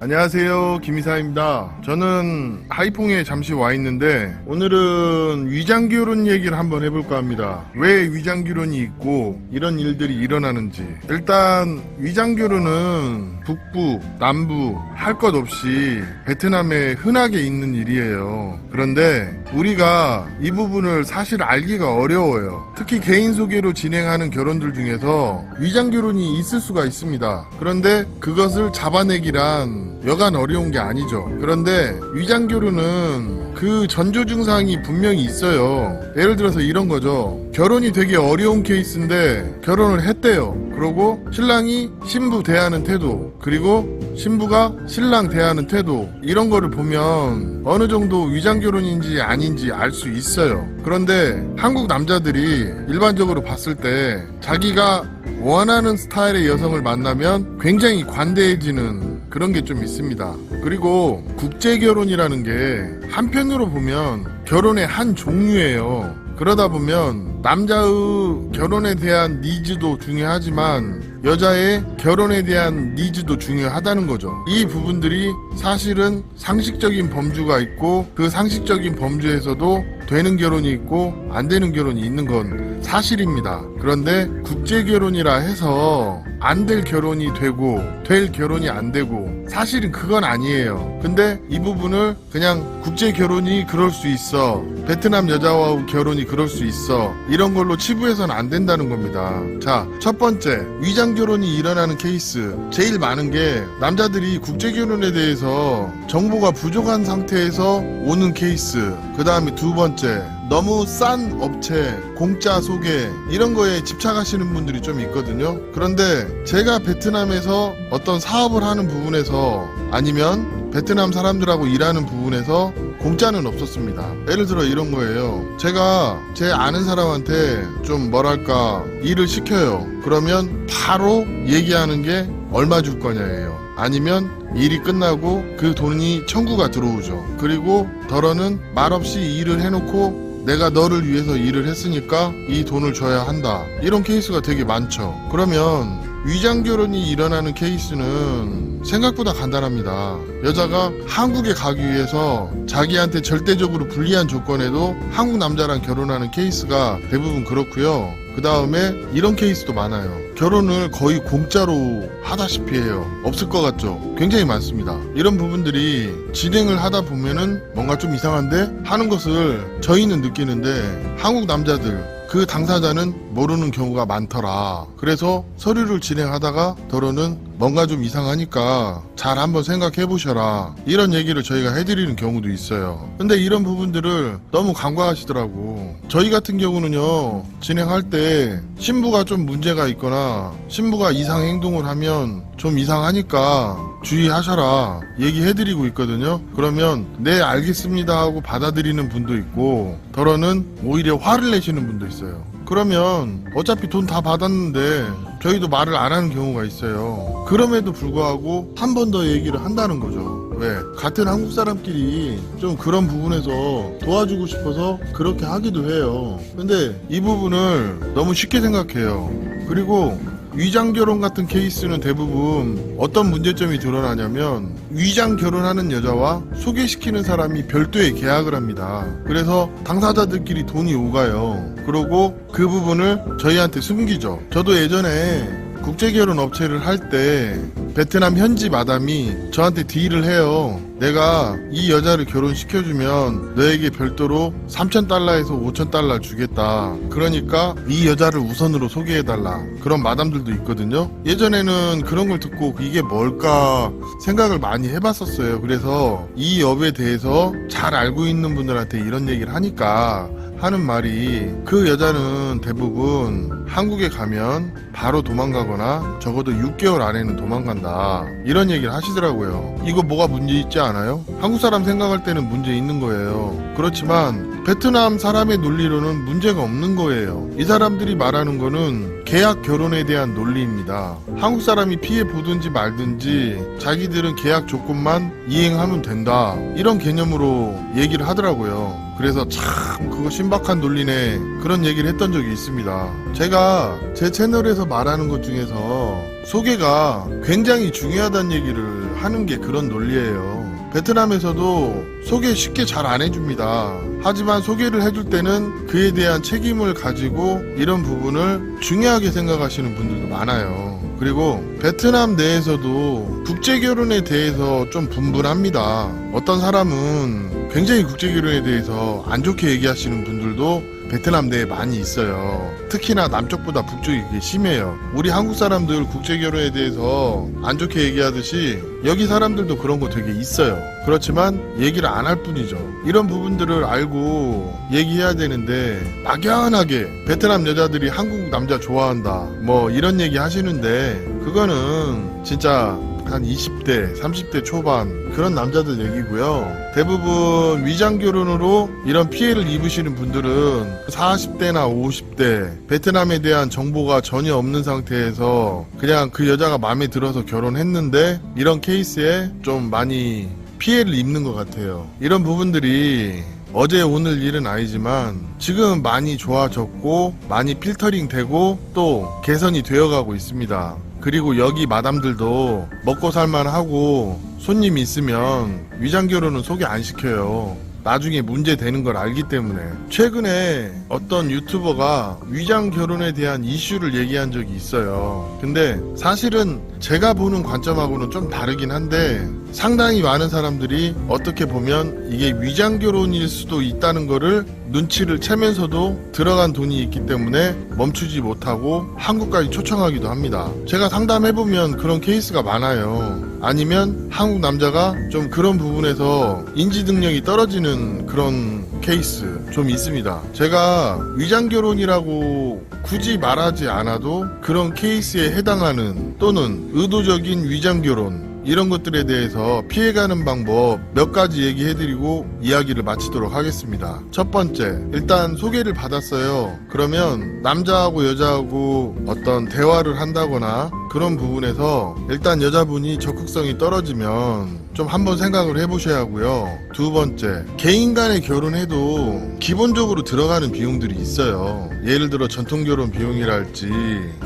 안녕하세요, 김이사입니다. 저는 하이퐁에 잠시 와 있는데 오늘은 위장결혼 얘기를 한번 해볼까 합니다. 왜 위장결혼이 있고 이런 일들이 일어나는지. 일단 위장결혼은 북부, 남부 할 것 없이 베트남에 흔하게 있는 일이에요. 그런데 우리가 이 부분을 사실 알기가 어려워요. 특히 개인 소개로 진행하는 결혼들 중에서 위장결혼이 있을 수가 있습니다. 그런데 그것을 잡아내기란 여간 어려운 게 아니죠. 그런데 위장결혼은 그 전조 증상이 분명히 있어요. 예를 들어서 이런 거죠. 결혼이 되게 어려운 케이스인데 결혼을 했대요. 그러고 신랑이 신부 대하는 태도, 그리고 신부가 신랑 대하는 태도, 이런 거를 보면 어느 정도 위장결혼인지 아닌지 알 수 있어요. 그런데 한국 남자들이 일반적으로 봤을 때 자기가 원하는 스타일의 여성을 만나면 굉장히 관대해지는 그런 게 좀 있습니다. 그리고 국제결혼이라는 게 한편으로 보면 결혼의 한 종류예요. 그러다 보면 남자의 결혼에 대한 니즈도 중요하지만 여자의 결혼에 대한 니즈도 중요하다는 거죠. 이 부분들이 사실은 상식적인 범주가 있고 그 상식적인 범주에서도 되는 결혼이 있고 안 되는 결혼이 있는 건 사실입니다. 그런데 국제결혼이라 해서 안 될 결혼이 되고 될 결혼이 안 되고 사실은 그건 아니에요. 근데 이 부분을 그냥 국제결혼이 그럴 수 있어, 베트남 여자와 결혼이 그럴 수 있어, 이런 걸로 치부해서는 안 된다는 겁니다. 자, 첫 번째, 위장결혼이 일어나는 케이스. 제일 많은 게 남자들이 국제결혼에 대해서 정보가 부족한 상태에서 오는 케이스. 그 다음에 두 번째, 너무 싼 업체, 공짜 소개, 이런 거에 집착하시는 분들이 좀 있거든요. 그런데 제가 베트남에서 어떤 사업을 하는 부분에서 아니면 베트남 사람들하고 일하는 부분에서 공짜는 없었습니다. 예를 들어 이런 거예요. 제가 제 아는 사람한테 좀 뭐랄까 일을 시켜요. 그러면 바로 얘기하는 게 얼마 줄 거냐예요. 아니면 일이 끝나고 그 돈이 청구가 들어오죠. 그리고 덜어는 말없이 일을 해놓고 내가 너를 위해서 일을 했으니까 이 돈을 줘야 한다. 이런 케이스가 되게 많죠. 그러면 위장결혼이 일어나는 케이스는 생각보다 간단합니다. 여자가 한국에 가기 위해서 자기한테 절대적으로 불리한 조건에도 한국 남자랑 결혼하는 케이스가 대부분 그렇고요. 그 다음에 이런 케이스도 많아요. 결혼을 거의 공짜로 하다시피 해요. 없을 것 같죠? 굉장히 많습니다. 이런 부분들이 진행을 하다 보면은 뭔가 좀 이상한데 하는 것을 저희는 느끼는데 한국 남자들, 그 당사자는 모르는 경우가 많더라. 그래서 서류를 진행하다가 더러는 뭔가 좀 이상하니까 잘 한번 생각해 보셔라, 이런 얘기를 저희가 해드리는 경우도 있어요. 근데 이런 부분들을 너무 간과하시더라고. 저희 같은 경우는요, 진행할 때 신부가 좀 문제가 있거나 신부가 이상 행동을 하면 좀 이상하니까 주의하셔라 얘기해드리고 있거든요. 그러면 네 알겠습니다 하고 받아들이는 분도 있고, 더러는 오히려 화를 내시는 분도 있어요. 그러면 어차피 돈 다 받았는데 저희도 말을 안 하는 경우가 있어요. 그럼에도 불구하고 한 번 더 얘기를 한다는 거죠. 왜? 같은 한국 사람끼리 좀 그런 부분에서 도와주고 싶어서 그렇게 하기도 해요. 근데 이 부분을 너무 쉽게 생각해요. 그리고 위장결혼 같은 케이스는 대부분 어떤 문제점이 드러나냐면 위장 결혼하는 여자와 소개시키는 사람이 별도의 계약을 합니다. 그래서 당사자들끼리 돈이 오가요. 그러고 그 부분을 저희한테 숨기죠. 저도 예전에 국제결혼 업체를 할 때 베트남 현지 마담이 저한테 딜을 해요. 내가 이 여자를 결혼시켜주면 너에게 별도로 3,000달러에서 5,000달러 주겠다. 그러니까 이 여자를 우선으로 소개해달라. 그런 마담들도 있거든요. 예전에는 그런 걸 듣고 이게 뭘까 생각을 많이 해봤었어요. 그래서 이 업에 대해서 잘 알고 있는 분들한테 이런 얘기를 하니까 하는 말이, 그 여자는 대부분 한국에 가면 바로 도망가거나 적어도 6개월 안에는 도망간다, 이런 얘기를 하시더라고요. 이거 뭐가 문제 있지 않아요? 한국 사람 생각할 때는 문제 있는 거예요. 그렇지만 베트남 사람의 논리로는 문제가 없는 거예요. 이 사람들이 말하는 거는 계약 결혼에 대한 논리입니다. 한국 사람이 피해 보든지 말든지 자기들은 계약 조건만 이행하면 된다, 이런 개념으로 얘기를 하더라고요. 그래서 참 그거 신박한 논리네, 그런 얘기를 했던 적이 있습니다. 제가 제 채널에서 말하는 것 중에서 소개가 굉장히 중요하다는 얘기를 하는 게 그런 논리예요. 베트남에서도 소개 쉽게 잘 안 해줍니다. 하지만 소개를 해줄 때는 그에 대한 책임을 가지고 이런 부분을 중요하게 생각하시는 분들도 많아요. 그리고 베트남 내에서도 국제결혼에 대해서 좀 분분합니다. 어떤 사람은 굉장히 국제결혼에 대해서 안 좋게 얘기하시는 분들도 베트남 내에 많이 있어요. 특히나 남쪽보다 북쪽이 그게 심해요. 우리 한국 사람들 국제결혼에 대해서 안 좋게 얘기하듯이 여기 사람들도 그런 거 되게 있어요. 그렇지만 얘기를 안 할 뿐이죠. 이런 부분들을 알고 얘기해야 되는데 막연하게 베트남 여자들이 한국 남자 좋아한다 뭐 이런 얘기 하시는데, 그거는 진짜 한 20대, 30대 초반 그런 남자들 얘기고요. 대부분 위장결혼으로 이런 피해를 입으시는 분들은 40대나 50대, 베트남에 대한 정보가 전혀 없는 상태에서 그냥 그 여자가 마음에 들어서 결혼했는데 이런 케이스에 좀 많이 피해를 입는 것 같아요. 이런 부분들이 어제 오늘 일은 아니지만 지금 많이 좋아졌고 많이 필터링 되고 또 개선이 되어가고 있습니다. 그리고 여기 마담들도 먹고 살만하고 손님이 있으면 위장결혼은 소개 안 시켜요. 나중에 문제 되는 걸 알기 때문에. 최근에 어떤 유튜버가 위장결혼에 대한 이슈를 얘기한 적이 있어요. 근데 사실은 제가 보는 관점하고는 좀 다르긴 한데 상당히 많은 사람들이 어떻게 보면 이게 위장결혼일 수도 있다는 거를 눈치를 채면서도 들어간 돈이 있기 때문에 멈추지 못하고 한국까지 초청하기도 합니다. 제가 상담해보면 그런 케이스가 많아요. 아니면 한국 남자가 좀 그런 부분에서 인지 능력이 떨어지는 그런 케이스 좀 있습니다. 제가 위장결혼이라고 굳이 말하지 않아도 그런 케이스에 해당하는 또는 의도적인 위장결혼 이런 것들에 대해서 피해가는 방법 몇 가지 얘기해드리고 이야기를 마치도록 하겠습니다. 첫 번째, 일단 소개를 받았어요. 그러면 남자하고 여자하고 어떤 대화를 한다거나 그런 부분에서 일단 여자분이 적극성이 떨어지면 좀 한번 생각을 해보셔야 하고요. 두 번째, 개인 간에 결혼해도 기본적으로 들어가는 비용들이 있어요. 예를 들어 전통결혼 비용이랄지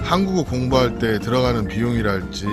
한국어 공부할 때 들어가는 비용이랄지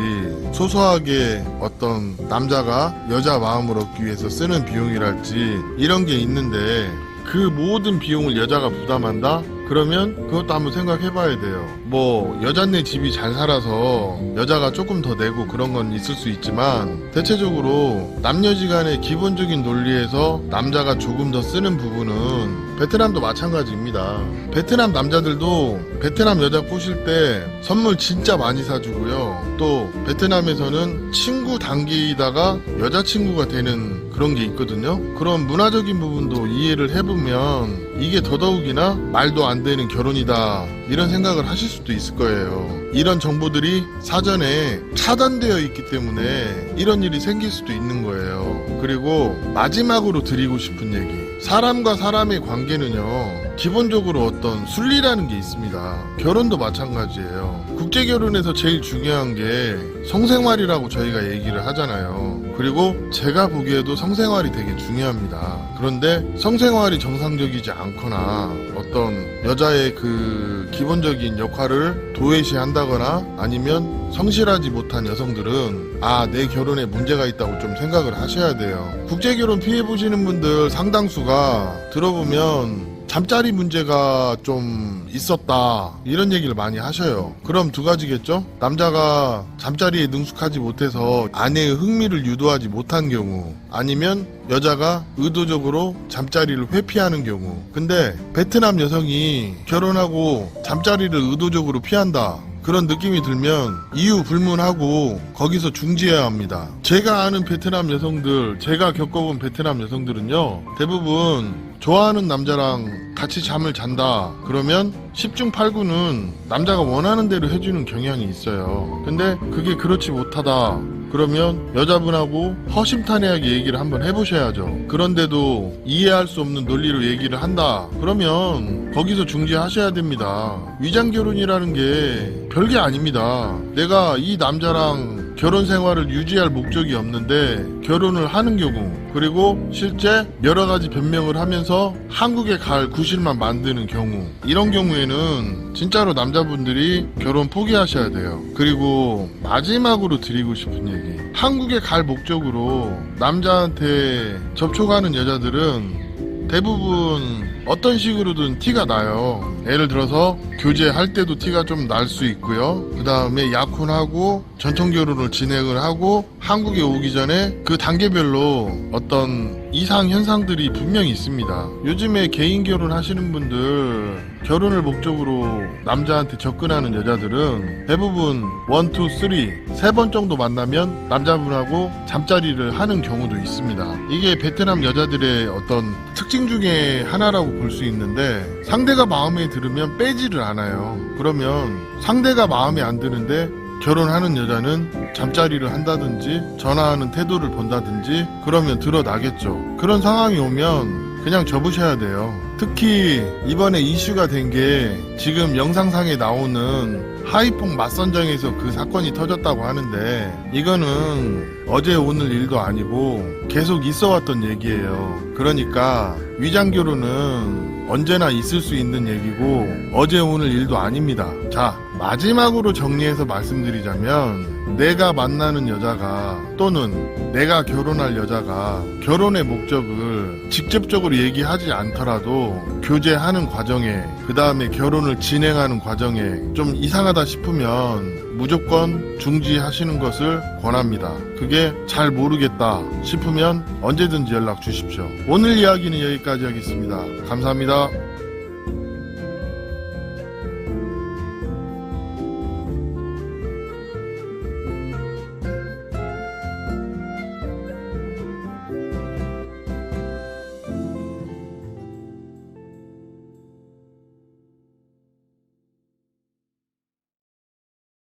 소소하게 어떤 남자가 여자 마음을 얻기 위해서 쓰는 비용이랄지 이런 게 있는데 그 모든 비용을 여자가 부담한다? 그러면 그것도 한번 생각해 봐야 돼요. 뭐 여자네 집이 잘 살아서 여자가 조금 더 내고 그런 건 있을 수 있지만 대체적으로 남녀지간의 기본적인 논리에서 남자가 조금 더 쓰는 부분은 베트남도 마찬가지입니다. 베트남 남자들도 베트남 여자 꼬실 때 선물 진짜 많이 사주고요. 또 베트남에서는 친구 단계이다가 여자친구가 되는 그런 게 있거든요. 그런 문화적인 부분도 이해를 해보면 이게 더더욱이나 말도 안 되는 결혼이다 이런 생각을 하실 수도 있을 거예요. 이런 정보들이 사전에 차단되어 있기 때문에 이런 일이 생길 수도 있는 거예요. 그리고 마지막으로 드리고 싶은 얘기, 사람과 사람의 관계는요 기본적으로 어떤 순리라는 게 있습니다. 결혼도 마찬가지예요. 국제결혼에서 제일 중요한 게 성생활이라고 저희가 얘기를 하잖아요. 그리고 제가 보기에도 성생활이 되게 중요합니다. 그런데 성생활이 정상적이지 않거나 어떤 여자의 그 기본적인 역할을 도외시한다거나 아니면 성실하지 못한 여성들은 내 결혼에 문제가 있다고 좀 생각을 하셔야 돼요. 국제결혼 피해보시는 분들 상당수가 들어보면 잠자리 문제가 좀 있었다 이런 얘기를 많이 하셔요. 그럼 두 가지겠죠? 남자가 잠자리에 능숙하지 못해서 아내의 흥미를 유도하지 못한 경우, 아니면 여자가 의도적으로 잠자리를 회피하는 경우. 근데 베트남 여성이 결혼하고 잠자리를 의도적으로 피한다 그런 느낌이 들면 이유 불문하고 거기서 중지해야 합니다. 제가 아는 베트남 여성들, 제가 겪어본 베트남 여성들은요 대부분 좋아하는 남자랑 같이 잠을 잔다 그러면 10중 8구는 남자가 원하는 대로 해주는 경향이 있어요. 근데 그게 그렇지 못하다 그러면 여자분하고 허심탄회하게 얘기를 한번 해보셔야죠. 그런데도 이해할 수 없는 논리로 얘기를 한다 그러면 거기서 중지하셔야 됩니다. 위장결혼이라는 게 별게 아닙니다. 내가 이 남자랑 결혼 생활을 유지할 목적이 없는데 결혼을 하는 경우, 그리고 실제 여러 가지 변명을 하면서 한국에 갈 구실만 만드는 경우, 이런 경우에는 진짜로 남자분들이 결혼 포기하셔야 돼요. 그리고 마지막으로 드리고 싶은 얘기, 한국에 갈 목적으로 남자한테 접촉하는 여자들은 대부분 어떤 식으로든 티가 나요. 예를 들어서 교제할 때도 티가 좀 날 수 있고요. 그 다음에 약혼하고 전통결혼을 진행을 하고 한국에 오기 전에 그 단계별로 어떤 이상 현상들이 분명히 있습니다. 요즘에 개인 결혼 하시는 분들, 결혼을 목적으로 남자한테 접근하는 여자들은 대부분 1, 2, 3, 3번 정도 만나면 남자분하고 잠자리를 하는 경우도 있습니다. 이게 베트남 여자들의 어떤 특징 중에 하나라고 볼 수 있는데, 상대가 마음에 들으면 빼지를 않아요. 그러면 상대가 마음에 안 드는데 결혼하는 여자는 잠자리를 한다든지 전화하는 태도를 본다든지 그러면 드러나겠죠. 그런 상황이 오면 그냥 접으셔야 돼요. 특히 이번에 이슈가 된 게 지금 영상상에 나오는 하이퐁 맞선정에서 그 사건이 터졌다고 하는데, 이거는 어제 오늘 일도 아니고 계속 있어 왔던 얘기예요. 그러니까 위장결혼은 언제나 있을 수 있는 얘기고 어제 오늘 일도 아닙니다. 자, 마지막으로 정리해서 말씀드리자면, 내가 만나는 여자가 또는 내가 결혼할 여자가 결혼의 목적을 직접적으로 얘기하지 않더라도 교제하는 과정에, 그 다음에 결혼을 진행하는 과정에 좀 이상하다 싶으면 무조건 중지하시는 것을 권합니다. 그게 잘 모르겠다 싶으면 언제든지 연락 주십시오. 오늘 이야기는 여기까지 하겠습니다. 감사합니다.